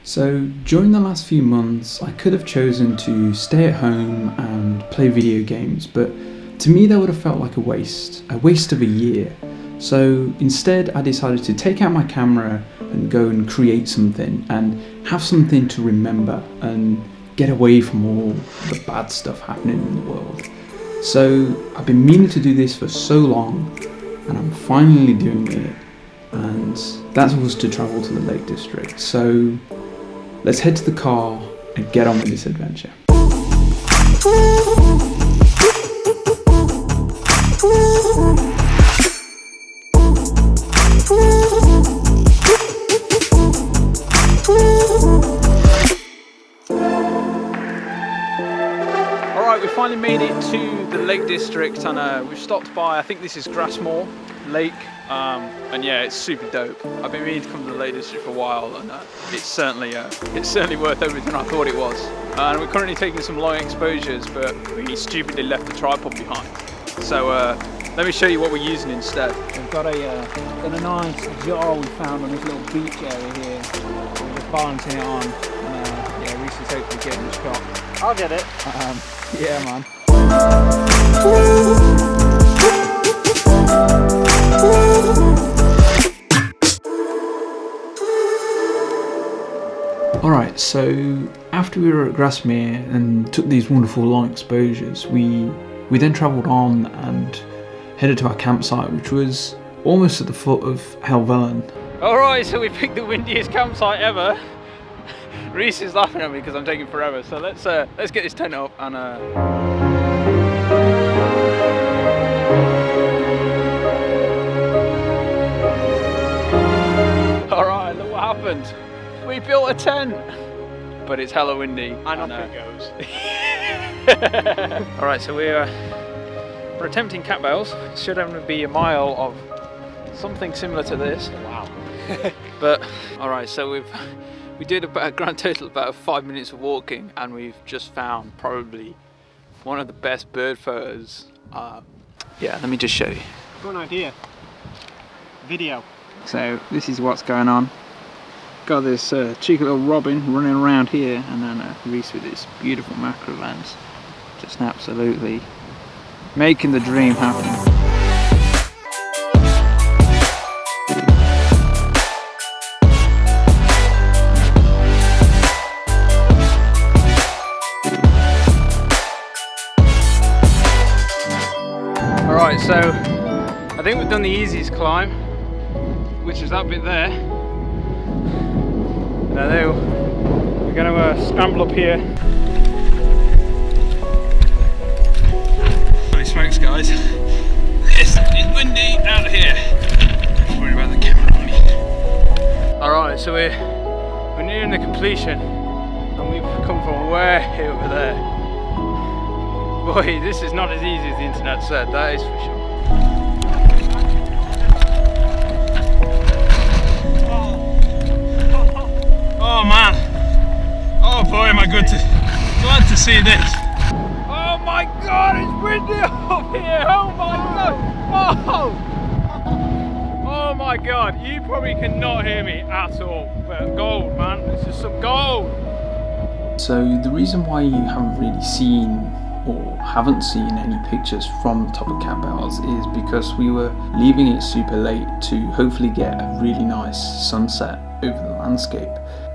So during the last few months, I could have chosen to stay at home and play video games, but to me that would have felt like a waste of a year. So instead I decided to take out my camera and go and create something and have something to remember and get away from all the bad stuff happening in the world. So I've been meaning to do this for so long and I'm finally doing it, and that was to travel to the Lake District. So let's head to the car and get on with this adventure. Alright, we finally made it to the Lake District, and we've stopped by, I think this is Grassmore Lake, and yeah, it's super dope. I've been meaning to come to the Lake District for a while, and it's certainly worth everything I thought it was. And we're currently taking some long exposures, but we stupidly left the tripod behind. So let me show you what we're using instead. We've got a nice jar we found on this little beach area here. We're just balancing it on, and yeah, Reese is hopefully getting the shot. I'll get it. Yeah, man. Alright, so after we were at Grassmere and took these wonderful long exposures, we then travelled on and headed to our campsite, which was almost at the foot of Helvellyn. Alright, so we picked the windiest campsite ever. Reese is laughing at me because I'm taking forever, so let's get this tent up and Alright, look what happened. We built a tent, but it's hella windy. And off it goes. Alright, so we're attempting cat bales. It should only be a mile of something similar to this. Wow. But alright, so we did about a grand total of about 5 minutes of walking, and we've just found probably one of the best bird photos. Yeah, let me just show you. Got an idea. Video. So this is what's going on. Got this cheeky little robin running around here, and then Reese with this beautiful macro lens, just absolutely making the dream happen. Alright, so I think we've done the easiest climb, which is that bit there. Now we're going to scramble up here. Holy smokes, guys. This is windy out of here. Just worried about the camera on me. Alright, so we're nearing the completion, and we've come from way over there. Boy, this is not as easy as the internet said, that is for sure. Oh man, oh boy, am I glad to see this. Oh my god, it's windy up here, oh my god, oh my god, you probably cannot hear me at all, but gold man, this is some gold. So the reason why you haven't really seen or haven't seen any pictures from the top of cat bales is because we were leaving it super late to hopefully get a really nice sunset over the landscape,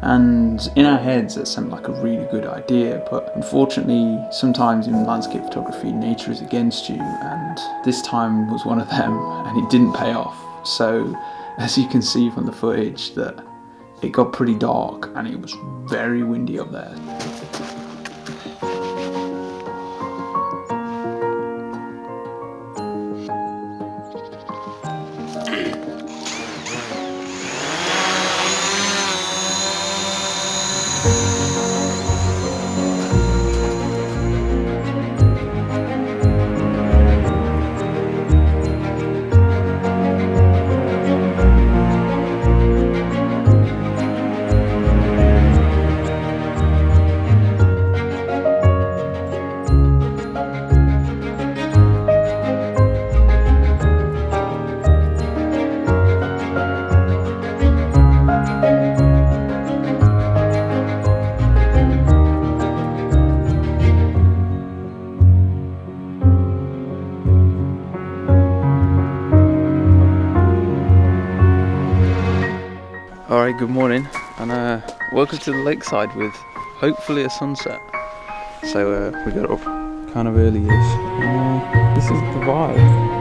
and in our heads it seemed like a really good idea, but unfortunately sometimes in landscape photography nature is against you, and this time was one of them, and it didn't pay off. So as you can see from the footage, that it got pretty dark and it was very windy up there. good morning, and welcome to the lakeside with hopefully a sunset. So we got up kind of early-ish. This is the vibe.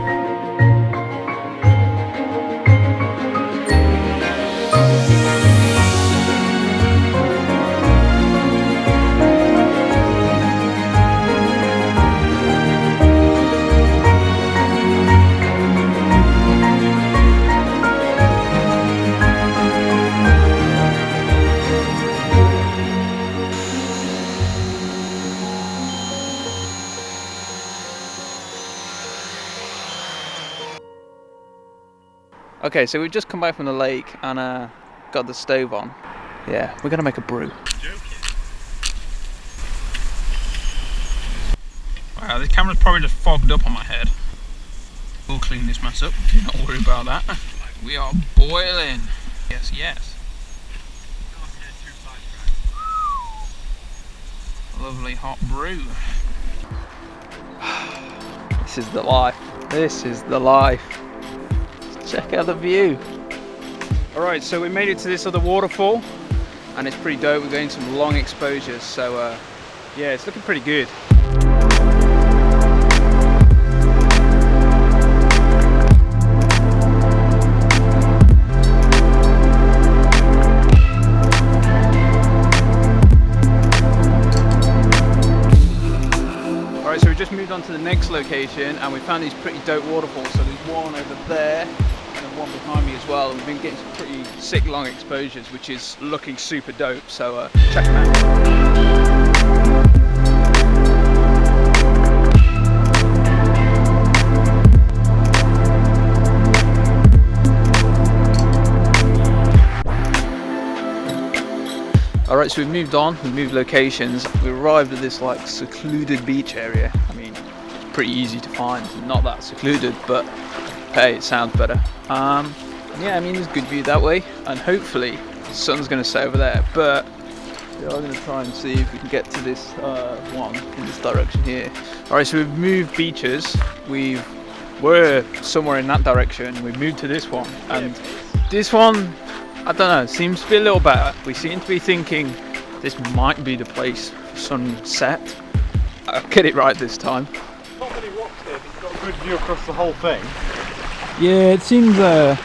Okay, so we've just come back from the lake and got the stove on. Yeah, we're gonna make a brew. Wow, this camera's probably just fogged up on my head. We'll clean this mess up, do not worry about that. We are boiling. Yes, yes. Lovely hot brew. This is the life. This is the life. Check out the view. Alright, so we made it to this other waterfall and it's pretty dope. We're getting some long exposures, so yeah, it's looking pretty good. Alright, so we just moved on to the next location and we found these pretty dope waterfalls. So there's one over there and one behind me as well. And we've been getting some pretty sick long exposures, which is looking super dope. So check them out. Alright, so we've moved on, we've moved locations. We arrived at this like secluded beach area. I mean, it's pretty easy to find, not that secluded, but hey, it sounds better. Yeah, I mean, there's good view that way, and hopefully the sun's going to set over there, but we are going to try and see if we can get to this one in this direction here. Alright, so we've moved beaches. We're somewhere in that direction. We've moved to this one, and this one, I don't know, seems to be a little better. We seem to be thinking this might be the place for sunset. I'll get it right this time. Not many rocks here, but you've got a good view across the whole thing. Yeah, it seems better.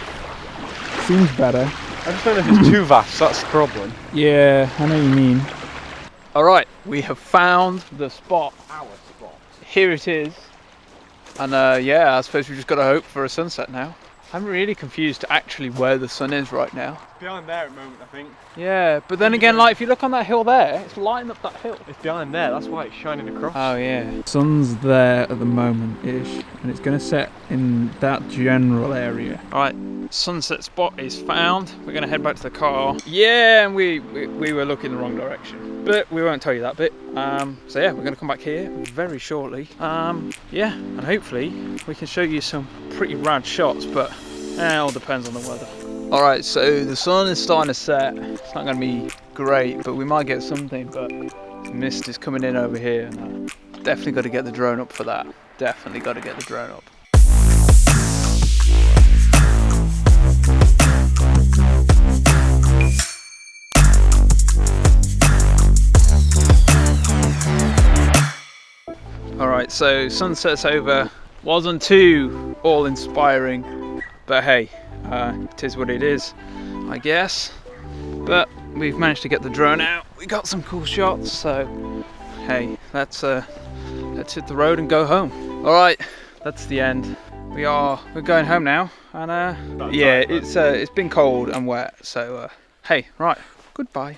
I just don't know if it's too vast, that's the problem. Yeah, I know what you mean. Alright, we have found the spot. Our spot. Here it is. And yeah, I suppose we've just got to hope for a sunset now. I'm really confused to actually where the sun is right now. It's behind there at the moment, I think. Yeah, but then again, like if you look on that hill there, it's lighting up that hill. It's behind there, that's why it's shining across. Oh yeah. Sun's there at the moment-ish, and it's going to set in that general area. Alright, sunset spot is found. We're going to head back to the car. Yeah, and we were looking the wrong direction. But we won't tell you that bit. So yeah, we're going to come back here very shortly. Yeah, and hopefully we can show you some pretty rad shots, but it all depends on the weather. Alright, so the sun is starting to set. It's not going to be great, but we might get something, but the mist is coming in over here, and definitely got to get the drone up for that. Definitely got to get the drone up. Alright, so sunset's over. Wasn't too all-inspiring, but hey, it is what it is, I guess. But we've managed to get the drone out. We got some cool shots, so hey, let's hit the road and go home. Alright, that's the end. We're going home now, and yeah, it's been cold and wet, so hey, right, goodbye.